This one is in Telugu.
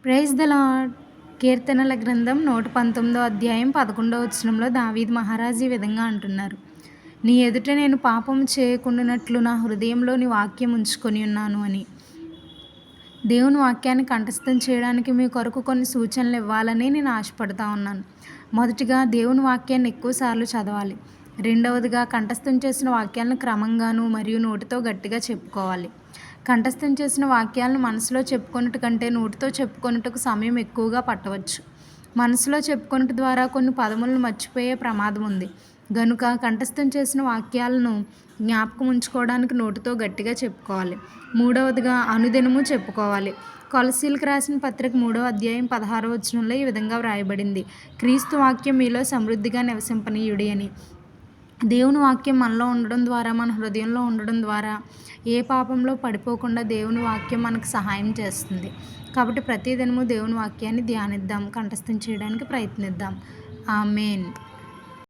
Praise the lord. కీర్తనల గ్రంథం 119 అధ్యాయం 11 వచనంలో దావీదు మహారాజు ఈ విధంగా అంటున్నారు. నీ ఎదుట నేను పాపము చేయకుండానట్లు నా హృదయంలో నీ వాక్యం ఉంచుకొని ఉన్నాను అని. దేవుని వాక్యాన్ని కంఠస్థం చేయడానికి మీ కొరకు కొన్ని సూచనలు ఇవ్వాలని నేను ఆశపడతా ఉన్నాను. మొదటిగా దేవుని వాక్యాన్ని ఎక్కువసార్లు చదవాలి. రెండవదిగా కంఠస్థం చేసిన వాక్యాలను క్రమంగాను మరియు నోటితో గట్టిగా చెప్పుకోవాలి. కంఠస్థం చేసిన వాక్యాలను మనసులో చెప్పుకొనుట కంటే నోటితో చెప్పుకొనుటకు సమయం ఎక్కువగా పట్టవచ్చు. మనసులో చెప్పుకొనుట ద్వారా కొన్ని పదములను మర్చిపోయే ప్రమాదం ఉంది. గనుక కంఠస్థం చేసిన వాక్యాలను జ్ఞాపకం ఉంచుకోవడానికి నోటితో గట్టిగా చెప్పుకోవాలి. మూడవదిగా అనుదినము చెప్పుకోవాలి. కొలస్సీలకు రాసిన పత్రిక 3వ అధ్యాయం 16వ వచనంలో ఈ విధంగా వ్రాయబడింది. క్రీస్తు వాక్యం మీలో సమృద్ధిగా నివసింపనీయుడి అని. దేవుని వాక్యం మనలో ఉండడం ద్వారా, మన హృదయంలో ఉండడం ద్వారా ఏ పాపంలో పడిపోకుండా దేవుని వాక్యం మనకు సహాయం చేస్తుంది. కాబట్టి ప్రతిదినము దేవుని వాక్యాన్ని ధ్యానిద్దాం, కంఠస్థం చేయడానికి ప్రయత్నిద్దాం. ఆమేన్.